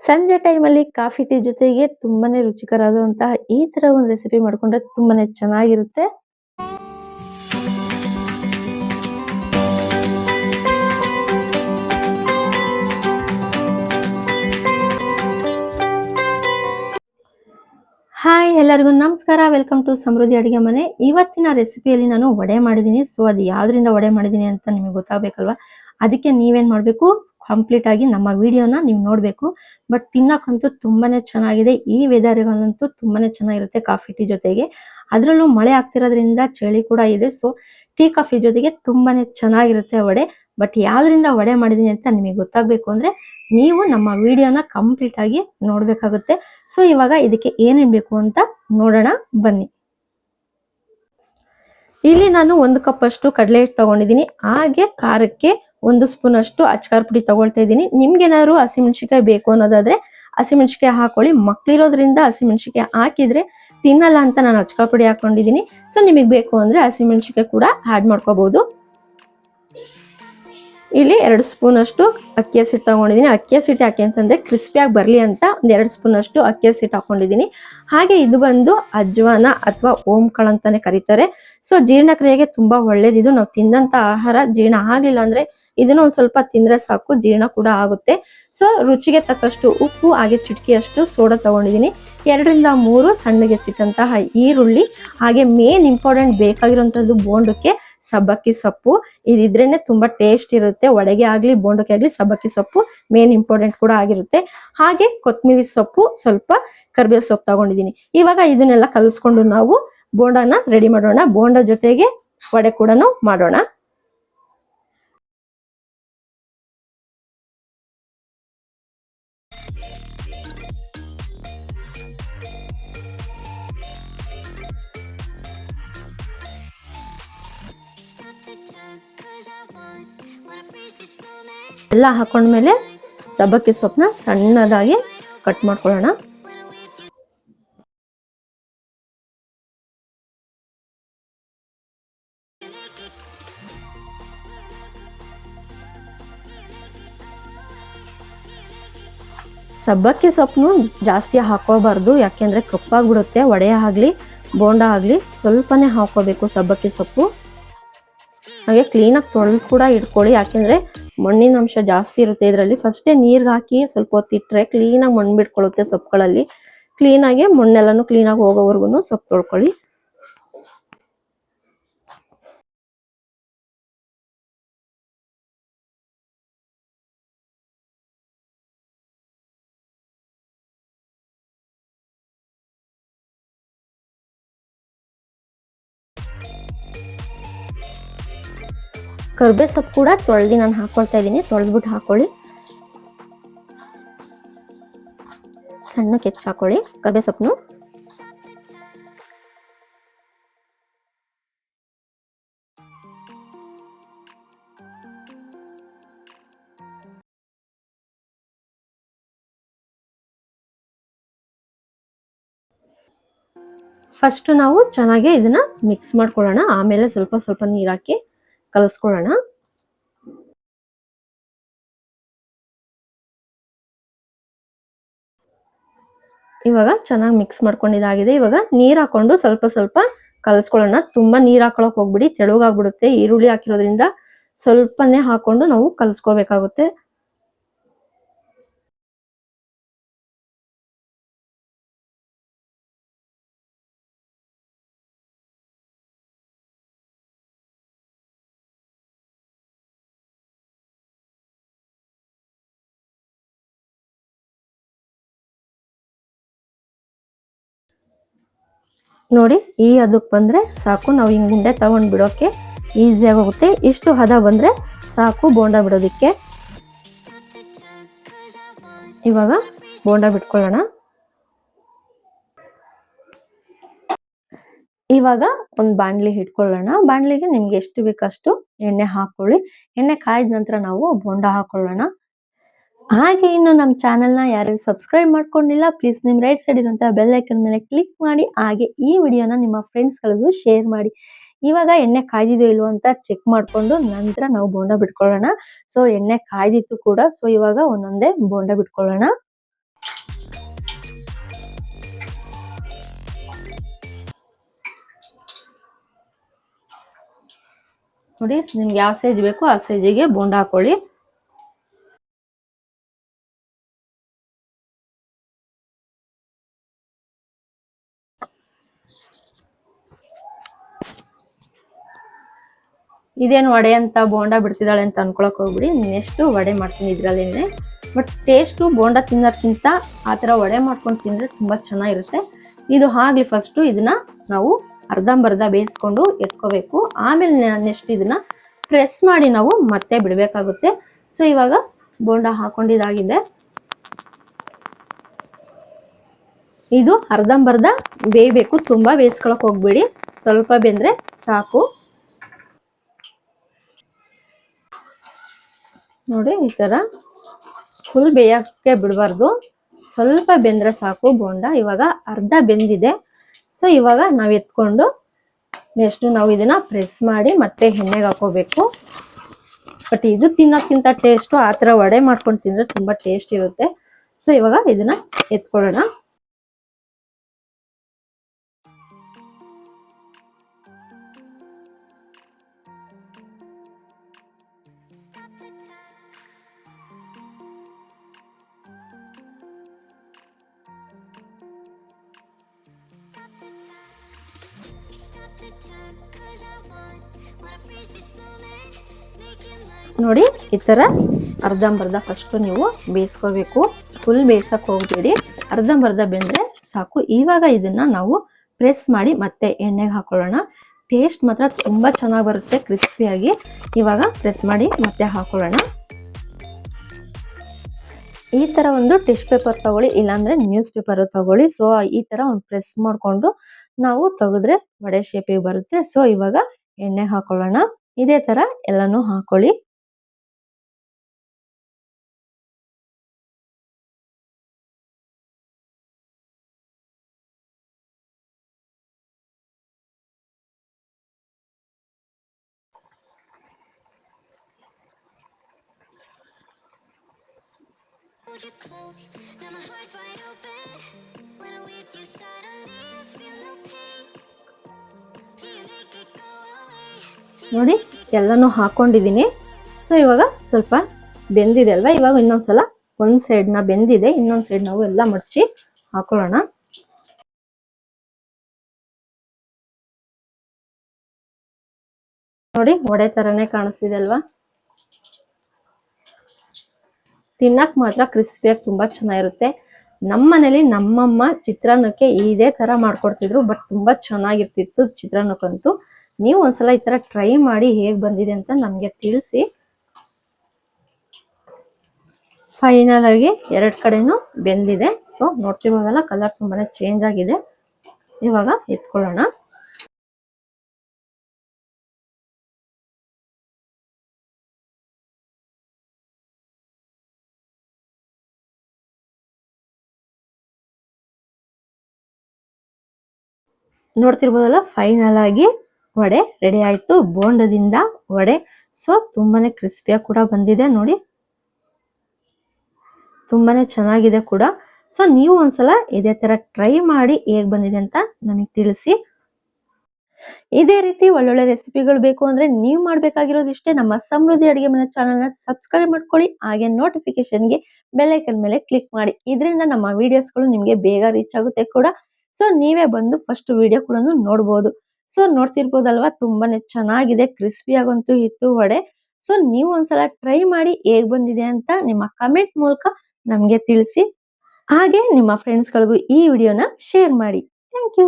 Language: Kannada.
ಸಂಜೆ ಟೈಮಲ್ಲಿ ಕಾಫಿ ಟೀ ಜೊತೆಗೆ ತುಂಬಾನೇ ರುಚಿಕರವಾದಂತಹ ಈ ತರ ಒಂದು ರೆಸಿಪಿ ಮಾಡ್ಕೊಂಡ್ರೆ ತುಂಬಾನೇ ಚೆನ್ನಾಗಿರುತ್ತೆ. ಹಾಯ್, ಎಲ್ಲರಿಗೂ ನಮಸ್ಕಾರ. ವೆಲ್ಕಮ್ ಟು ಸಮೃದ್ಧಿ ಅಡಿಗೆ ಮನೆ. ಇವತ್ತಿನ ರೆಸಿಪಿಯಲ್ಲಿ ನಾನು ವಡೆ ಮಾಡಿದ್ದೀನಿ. ಸೊ ಅದು ಯಾವ್ದ್ರಿಂದ ವಡೆ ಮಾಡಿದ್ದೀನಿ ಅಂತ ನಿಮಗೆ ಗೊತ್ತಾಗಬೇಕಲ್ವಾ? ಅದಕ್ಕೆ ನೀವೇನ್ ಮಾಡಬೇಕು, ಕಂಪ್ಲೀಟ್ ಆಗಿ ನಮ್ಮ ವಿಡಿಯೋನ ನೀವು ನೋಡಬೇಕು. ಬಟ್ ತಿನ್ನಕ್ಕಂತೂ ತುಂಬಾನೇ ಚೆನ್ನಾಗಿದೆ. ಈ ವೆದರ್ಗಳಂತೂ ತುಂಬಾನೇ ಚೆನ್ನಾಗಿರುತ್ತೆ ಕಾಫಿ ಟೀ ಜೊತೆಗೆ. ಅದರಲ್ಲೂ ಮಳೆ ಆಗ್ತಿರೋದ್ರಿಂದ ಚಳಿ ಕೂಡ ಇದೆ. ಸೊ ಟೀ ಕಾಫಿ ಜೊತೆಗೆ ತುಂಬಾನೇ ಚೆನ್ನಾಗಿರುತ್ತೆ ವಡೆ. ಬಟ್ ಯಾವ್ದ್ರಿಂದ ವಡೆ ಮಾಡಿದೀನಿ ಅಂತ ನಿಮಗೆ ಗೊತ್ತಾಗಬೇಕು ಅಂದ್ರೆ ನೀವು ನಮ್ಮ ವಿಡಿಯೋನ ಕಂಪ್ಲೀಟ್ ಆಗಿ ನೋಡ್ಬೇಕಾಗುತ್ತೆ. ಸೊ ಇವಾಗ ಇದಕ್ಕೆ ಏನೇನ್ ಬೇಕು ಅಂತ ನೋಡೋಣ ಬನ್ನಿ. ಇಲ್ಲಿ ನಾನು 1 ಕಪ್ ಅಷ್ಟು ಕಡಲೆ ಹಿಟ್ಟು ತಗೊಂಡಿದ್ದೀನಿ. ಹಾಗೆ ಖಾರಕ್ಕೆ 1 ಸ್ಪೂನ್ ಅಷ್ಟು ಅಚ್ಕಾರ ಪುಡಿ ತಗೊಳ್ತಾ ಇದ್ದೀನಿ. ನಿಮ್ಗೇನಾದ್ರು ಹಸಿಮೆಣಸಿಕಾಯಿ ಬೇಕು ಅನ್ನೋದಾದ್ರೆ ಹಸಿಮೆಣಸಿಕಾಯಿ ಹಾಕೊಳ್ಳಿ. ಮಕ್ಳಿರೋದ್ರಿಂದ ಹಸಿಮೆಣಸಿಕಾಯಿ ಹಾಕಿದ್ರೆ ತಿನ್ನಲ್ಲ ಅಂತ ನಾನು ಅಚ್ಕಾರ ಪುಡಿ ಹಾಕೊಂಡಿದ್ದೀನಿ. ಸೊ ನಿಮಗೆ ಬೇಕು ಅಂದ್ರೆ ಹಸಿಮೆಣಸಿಕಾಯಿ ಕೂಡ ಆಡ್ ಮಾಡ್ಕೋಬಹುದು. ಇಲ್ಲಿ 2 ಸ್ಪೂನ್ ಅಷ್ಟು ಅಕ್ಕಿ ಹಸಿಟ್ಟು ತಗೊಂಡಿದ್ದೀನಿ. ಅಕ್ಕಿ ಹಸಿಟ್ಟು ಯಾಕೆ ಅಂತಂದ್ರೆ ಕ್ರಿಸ್ಪಿಯಾಗಿ ಬರಲಿ ಅಂತ 2 ಸ್ಪೂನ್ ಅಷ್ಟು ಅಕ್ಕಿ ಹಸಿಟ್ಟು ಹಾಕೊಂಡಿದ್ದೀನಿ. ಹಾಗೆ ಇದು ಬಂದು ಅಜ್ವಾನ ಅಥವಾ ಓಂಕಾಳು ಅಂತಾನೆ ಕರೀತಾರೆ. ಸೊ ಜೀರ್ಣಕ್ರಿಯೆಗೆ ತುಂಬಾ ಒಳ್ಳೇದಿದು. ನಾವು ತಿಂದಂತ ಆಹಾರ ಜೀರ್ಣ ಆಗ್ಲಿಲ್ಲ ಅಂದ್ರೆ ಇದನ್ನ ಒಂದ್ ಸ್ವಲ್ಪ ತಿಂದ್ರೆ ಸಾಕು, ಜೀರ್ಣ ಕೂಡ ಆಗುತ್ತೆ. ಸೊ ರುಚಿಗೆ ತಕ್ಕಷ್ಟು ಉಪ್ಪು, ಹಾಗೆ ಚಿಟಿಕೆಯಷ್ಟು ಸೋಡಾ ತಗೊಂಡಿದ್ದೀನಿ. 2 ರಿಂದ 3 ಸಣ್ಣಗೆ ಹೆಚ್ಚಿಟ್ಟಂತಹ ಈರುಳ್ಳಿ, ಹಾಗೆ ಮೇನ್ ಇಂಪಾರ್ಟೆಂಟ್ ಬೇಕಾಗಿರುವಂತದ್ದು ಬೋಂಡಕ್ಕೆ ಸಬ್ಬಕ್ಕಿ ಸೊಪ್ಪು. ಇದಿದ್ರೇನೆ ತುಂಬಾ ಟೇಸ್ಟ್ ಇರುತ್ತೆ. ವಡೆಗೆ ಆಗ್ಲಿ ಬೋಂಡಕ್ಕೆ ಆಗ್ಲಿ ಸಬ್ಬಕ್ಕಿ ಸೊಪ್ಪು ಮೇನ್ ಇಂಪಾರ್ಟೆಂಟ್ ಕೂಡ ಆಗಿರುತ್ತೆ. ಹಾಗೆ ಕೊತ್ತಂಬರಿ ಸೊಪ್ಪು, ಸ್ವಲ್ಪ ಕರಿಬೇವು ಸೊಪ್ಪು ತಗೊಂಡಿದ್ದೀನಿ. ಇವಾಗ ಇದನ್ನೆಲ್ಲ ಕಲಿಸ್ಕೊಂಡು ನಾವು ಬೋಂಡನ ರೆಡಿ ಮಾಡೋಣ. ಬೋಂಡ ಜೊತೆಗೆ ವಡೆ ಕೂಡ ಮಾಡೋಣ. ಎಲ್ಲ ಹಾಕೊಂಡ್ಮೇಲೆ ಸಬ್ಬಕ್ಕಿ ಸೊಪ್ಪನ್ನ ಸಣ್ಣದಾಗಿ ಕಟ್ ಮಾಡ್ಕೊಳ್ಳೋಣ. ಸಬ್ಬಕ್ಕಿ ಸೊಪ್ಪನ್ನು ಜಾಸ್ತಿ ಹಾಕೋಬಾರ್ದು, ಯಾಕೆಂದ್ರೆ ಕಪ್ಪಾಗ್ಬಿಡುತ್ತೆ. ವಡೆ ಆಗ್ಲಿ ಬೋಂಡ ಆಗ್ಲಿ ಸ್ವಲ್ಪನೇ ಹಾಕೋಬೇಕು ಸಬ್ಬಕ್ಕಿ ಸೊಪ್ಪು. ಹಾಗೆ ಕ್ಲೀನಾಗಿ ತೊಳೆದು ಕೂಡ ಇಟ್ಕೊಳ್ಳಿ, ಯಾಕೆಂದ್ರೆ ಮಣ್ಣಿನ ಅಂಶ ಜಾಸ್ತಿ ಇರುತ್ತೆ ಇದರಲ್ಲಿ. ಫಸ್ಟೇ ನೀರ್ಗೆ ಹಾಕಿ ಸ್ವಲ್ಪ ಹೊತ್ತಿಟ್ರೆ ಕ್ಲೀನಾಗಿ ಮಣ್ಣು ಬಿಟ್ಕೊಳ್ಳುತ್ತೆ ಸೊಪ್ಪುಗಳಲ್ಲಿ. ಕ್ಲೀನಾಗಿ ಮಣ್ಣೆಲ್ಲನೂ ಕ್ಲೀನಾಗಿ ಹೋಗೋವರೆಗೂ ಸೊಪ್ಪು ತೊಳ್ಕೊಳ್ಳಿ. ಕರ್ಬೇವು ಸೊಪ್ಪು ಕೂಡ ತೊಳೆದು ನಾನು ಹಾಕೊಳ್ತಾ ಇದ್ದೀನಿ. ತೊಳೆದ್ಬಿಟ್ಟು ಹಾಕೊಳ್ಳಿ. ಸಣ್ಣಕ್ಕೆ ಹೆಚ್ಚು ಹಾಕೊಳ್ಳಿ ಕರ್ಬೇವು ಸೊಪ್ಪನ್ನು. ಫಸ್ಟ್ ನಾವು ಚೆನ್ನಾಗಿ ಇದನ್ನ ಮಿಕ್ಸ್ ಮಾಡ್ಕೊಳ್ಳೋಣ. ಆಮೇಲೆ ಸ್ವಲ್ಪ ಸ್ವಲ್ಪ ನೀರು ಹಾಕಿ ಕಲಸ್ಕೊಳ್ಳೋಣ. ಇವಾಗ ಚೆನ್ನಾಗಿ ಮಿಕ್ಸ್ ಮಾಡ್ಕೊಂಡಿದ್ದಾಗಿದೆ. ಇವಾಗ ನೀರ್ ಹಾಕೊಂಡು ಸ್ವಲ್ಪ ಸ್ವಲ್ಪ ಕಲಸ್ಕೊಳ್ಳೋಣ. ತುಂಬಾ ನೀರ್ ಹಾಕೊಳಕ್ ಹೋಗ್ಬಿಡಿ, ತೆಳುಗಾಗ್ಬಿಡುತ್ತೆ. ಈರುಳ್ಳಿ ಹಾಕಿರೋದ್ರಿಂದ ಸ್ವಲ್ಪನೇ ಹಾಕೊಂಡು ನಾವು ಕಲಸ್ಕೋಬೇಕಾಗುತ್ತೆ. ನೋಡಿ, ಈ ಹದಕ್ಕೆ ಬಂದ್ರೆ ಸಾಕು. ನಾವು ಹಿಂಗ್ ಉಂಡೆ ತಗೊಂಡ್ ಬಿಡೋಕೆ ಈಸಿಯಾಗಿ ಹೋಗುತ್ತೆ. ಇಷ್ಟು ಹದ ಬಂದ್ರೆ ಸಾಕು ಬೋಂಡ ಬಿಡೋದಿಕ್ಕೆ. ಇವಾಗ ಬೋಂಡ ಬಿಟ್ಕೊಳ್ಳೋಣ. ಇವಾಗ ಒಂದು ಬಾಣಲಿ ಇಟ್ಕೊಳ್ಳೋಣ. ಬಾಣಲಿಗೆ ನಿಮ್ಗೆ ಎಷ್ಟು ಬೇಕಷ್ಟು ಎಣ್ಣೆ ಹಾಕೊಳ್ಳಿ. ಎಣ್ಣೆ ಕಾಯ್ದ ನಂತರ ನಾವು ಬೋಂಡ ಹಾಕೊಳ್ಳೋಣ. ಹಾಗೆ ಇನ್ನು ನಮ್ಮ ಚಾನೆಲ್ನ ಯಾರ್ಯಾರು ಸಬ್ಸ್ಕ್ರೈಬ್ ಮಾಡ್ಕೊಂಡಿಲ್ಲ, ಪ್ಲೀಸ್ ನಿಮ್ಮ ರೈಟ್ ಸೈಡ್ ಇರುವಂತಹ ಬೆಲ್ ಐಕನ್ ಮೇಲೆ ಕ್ಲಿಕ್ ಮಾಡಿ. ಹಾಗೆ ಈ ವಿಡಿಯೋನ ನಿಮ್ಮ ಫ್ರೆಂಡ್ಸ್ಗಳಿಗೂ ಶೇರ್ ಮಾಡಿ. ಇವಾಗ ಎಣ್ಣೆ ಕಾಯ್ದಿದೆಯೋ ಇಲ್ವೋ ಅಂತ ಚೆಕ್ ಮಾಡ್ಕೊಂಡು ನಂತರ ನಾವು ಬೋಂಡ ಬಿಟ್ಕೊಳ್ಳೋಣ. ಸೊ ಎಣ್ಣೆ ಕಾಯ್ದಿತ್ತು ಕೂಡ. ಸೊ ಇವಾಗ ಒಂದೊಂದೇ ಬೋಂಡ ಬಿಟ್ಕೊಳ್ಳೋಣ. ನೋಡಿ, ನಿಮ್ಗೆ ಯಾವ ಸೈಜ್ ಬೇಕು ಆ ಸೈಜಿಗೆ ಬೋಂಡ ಹಾಕೊಳ್ಳಿ. ಇದೇನು ವಡೆ ಅಂತ ಬೋಂಡ ಬಿಡ್ತಿದ್ದಾಳೆ ಅಂತ ಅನ್ಕೊಳಕ್ ಹೋಗ್ಬಿಡಿ. ನೆಕ್ಸ್ಟ್ ವಡೆ ಮಾಡ್ತೀನಿ ಇದ್ರಲ್ಲೇನೆ. ಬಟ್ ಟೇಸ್ಟು ಬೋಂಡ ತಿನ್ನೋದ್ಕಿಂತ ಆ ಥರ ವಡೆ ಮಾಡ್ಕೊಂಡು ತಿಂದರೆ ತುಂಬ ಚೆನ್ನಾಗಿರುತ್ತೆ. ಇದು ಹಾಗೆ ಫಸ್ಟು ಇದನ್ನ ನಾವು ಅರ್ಧಂಬರ್ಧ ಬೇಯಿಸ್ಕೊಂಡು ಎತ್ಕೋಬೇಕು. ಆಮೇಲೆ ನೆಕ್ಸ್ಟ್ ಇದನ್ನ ಪ್ರೆಸ್ ಮಾಡಿ ನಾವು ಮತ್ತೆ ಬಿಡಬೇಕಾಗುತ್ತೆ. ಸೊ ಇವಾಗ ಬೋಂಡ ಹಾಕೊಂಡಿದ್ದಾಗಿದೆ. ಇದು ಅರ್ಧಂಬರ್ಧ ಬೇಯಬೇಕು, ತುಂಬ ಬೇಯಿಸ್ಕೊಳಕ್ ಹೋಗ್ಬೇಡಿ, ಸ್ವಲ್ಪ ಬೆಂದ್ರೆ ಸಾಕು. ನೋಡಿ, ಈ ಥರ ಫುಲ್ ಬೇಯಕ್ಕೆ ಬಿಡಬಾರ್ದು, ಸ್ವಲ್ಪ ಬೆಂದ್ರೆ ಸಾಕು ಬೋಂಡ. ಇವಾಗ ಅರ್ಧ ಬೆಂದಿದೆ. ಸೊ ಇವಾಗ ನಾವು ಎತ್ಕೊಂಡು ನೆಕ್ಸ್ಟ್ ನಾವು ಇದನ್ನ ಪ್ರೆಸ್ ಮಾಡಿ ಮತ್ತೆ ಎಣ್ಣೆಗೆ ಹಾಕೋಬೇಕು. ಬಟ್ ಇದು ತಿನ್ನೋಕ್ಕಿಂತ ಟೇಸ್ಟು ಆ ಥರ ವಡೆ ಮಾಡ್ಕೊಂಡು ತಿಂದರೆ ತುಂಬ ಟೇಸ್ಟ್ ಇರುತ್ತೆ. ಸೊ ಇವಾಗ ಇದನ್ನ ಎತ್ಕೊಳ್ಳೋಣ. ನೋಡಿ, ಈ ಥರ ಅರ್ಧಂಬರ್ಧ ಫಸ್ಟು ನೀವು ಬೇಯಿಸ್ಕೋಬೇಕು. ಫುಲ್ ಬೇಯಿಸಕ್ಕೆ ಹೋಗ್ಬೇಡಿ, ಅರ್ಧಂಬರ್ಧ ಬೆಂದರೆ ಸಾಕು. ಇವಾಗ ಇದನ್ನ ನಾವು ಪ್ರೆಸ್ ಮಾಡಿ ಮತ್ತೆ ಎಣ್ಣೆಗೆ ಹಾಕೊಳ್ಳೋಣ. ಟೇಸ್ಟ್ ಮಾತ್ರ ತುಂಬ ಚೆನ್ನಾಗಿ ಬರುತ್ತೆ, ಕ್ರಿಸ್ಪಿಯಾಗಿ. ಇವಾಗ ಪ್ರೆಸ್ ಮಾಡಿ ಮತ್ತೆ ಹಾಕೊಳ್ಳೋಣ. ಈ ಥರ ಒಂದು ಟಿಶ್ಯೂ ಪೇಪರ್ ತಗೊಳ್ಳಿ, ಇಲ್ಲಾಂದ್ರೆ ನ್ಯೂಸ್ ಪೇಪರ್ ತಗೊಳ್ಳಿ. ಸೊ ಈ ಥರ ಒಂದು ಪ್ರೆಸ್ ಮಾಡಿಕೊಂಡು ನಾವು ತೆಗೆದ್ರೆ ವಡೆ ಶೇಪಿಗೆ ಬರುತ್ತೆ. ಸೊ ಇವಾಗ ಎಣ್ಣೆ ಹಾಕೊಳ್ಳೋಣ. ಇದೇ ಥರ ಎಲ್ಲನೂ ಹಾಕೊಳ್ಳಿ. ನೋಡಿ, ಎಲ್ಲನೂ ಹಾಕೊಂಡಿದ್ದೀನಿ. ಸೊ ಇವಾಗ ಸ್ವಲ್ಪ ಬೆಂದಿದೆ ಅಲ್ವಾ, ಇವಾಗ ಇನ್ನೊಂದ್ಸಲ ಒಂದು ಸೈಡ್ನ ಬೆಂದಿದೆ, ಇನ್ನೊಂದು ಸೈಡ್ ನಾವು ಎಲ್ಲ ಮಡಚಿ ಹಾಕೊಳ್ಳೋಣ. ನೋಡಿ, ವಡೆ ತರನೇ ಕಾಣಿಸ್ತಿದೆ ಅಲ್ವಾ. ತಿನ್ನಕ್ ಮಾತ್ರ ಕ್ರಿಸ್ಪಿಯಾಗಿ ತುಂಬಾ ಚೆನ್ನಾಗಿರುತ್ತೆ. ನಮ್ಮ ಮನೇಲಿ ನಮ್ಮಮ್ಮ ಚಿತ್ರಾನ್ನಕ್ಕೆ ಇದೇ ತರ ಮಾಡ್ಕೊಡ್ತಿದ್ರು. ಬಟ್ ತುಂಬಾ ಚೆನ್ನಾಗಿರ್ತಿತ್ತು ಚಿತ್ರಾನ್ನಕ್ಕಂತೂ. ನೀವು ಒಂದ್ಸಲ ಈ ತರ ಟ್ರೈ ಮಾಡಿ ಹೇಗ್ ಬಂದಿದೆ ಅಂತ ನಮ್ಗೆ ತಿಳಿಸಿ. ಫೈನಲ್ ಆಗಿ ಎರಡ್ ಕಡೆನೂ ಬೆಂದಿದೆ. ಸೊ ನೋಡ್ತಿರೋದಲ್ಲ, ಕಲರ್ ತುಂಬಾನೇ ಚೇಂಜ್ ಆಗಿದೆ. ಇವಾಗ ಎತ್ಕೊಳ್ಳೋಣ. ನೋಡ್ತಿರ್ಬೋದಲ್ಲ, ಫೈನಲ್ ಆಗಿ ವಡೆ ರೆಡಿ ಆಯ್ತು. ಬೋಂಡದಿಂದ ವಡೆ. ಸೊ ತುಂಬಾನೇ ಕ್ರಿಸ್ಪಿಯಾಗಿ ಕೂಡ ಬಂದಿದೆ. ನೋಡಿ, ತುಂಬಾನೇ ಚೆನ್ನಾಗಿದೆ ಕೂಡ. ಸೊ ನೀವು ಒಂದ್ಸಲ ಇದೇ ತರ ಟ್ರೈ ಮಾಡಿ ಹೇಗ್ ಬಂದಿದೆ ಅಂತ ನಮಗೆ ತಿಳಿಸಿ. ಇದೇ ರೀತಿ ಒಳ್ಳೊಳ್ಳೆ ರೆಸಿಪಿಗಳು ಬೇಕು ಅಂದ್ರೆ ನೀವು ಮಾಡ್ಬೇಕಾಗಿರೋದು ಇಷ್ಟೇ. ನಮ್ಮ ಸಮೃದ್ಧಿ ಅಡಿಗೆ ಮನೆ ಚಾನೆಲ್ ನ ಸಬ್ಸ್ಕ್ರೈಬ್ ಮಾಡ್ಕೊಳ್ಳಿ. ಹಾಗೆ ನೋಟಿಫಿಕೇಶನ್ಗೆ ಬೆಲ್ ಐಕನ್ ಮೇಲೆ ಕ್ಲಿಕ್ ಮಾಡಿ. ಇದರಿಂದ ನಮ್ಮ ವಿಡಿಯೋಸ್ಗಳು ನಿಮ್ಗೆ ಬೇಗ ರೀಚ್ ಆಗುತ್ತೆ ಕೂಡ. ಸೊ ನೀವೇ ಬಂದು ಫಸ್ಟ್ ವಿಡಿಯೋ ಕೂಡ ನೋಡ್ಬೋದು. ಸೊ ನೋಡ್ತಿರ್ಬೋದಲ್ವಾ, ತುಂಬಾನೇ ಚೆನ್ನಾಗಿದೆ, ಕ್ರಿಸ್ಪಿ ಆಗಂತೂ ಇತ್ತು ವಡೆ. ಸೊ ನೀವು ಒಂದ್ಸಲ ಟ್ರೈ ಮಾಡಿ ಹೇಗ್ ಬಂದಿದೆ ಅಂತ ನಿಮ್ಮ ಕಮೆಂಟ್ ಮೂಲಕ ನಮ್ಗೆ ತಿಳಿಸಿ. ಹಾಗೆ ನಿಮ್ಮ ಫ್ರೆಂಡ್ಸ್ಗಳಿಗೂ ಈ ವಿಡಿಯೋನ ಶೇರ್ ಮಾಡಿ. Thank you.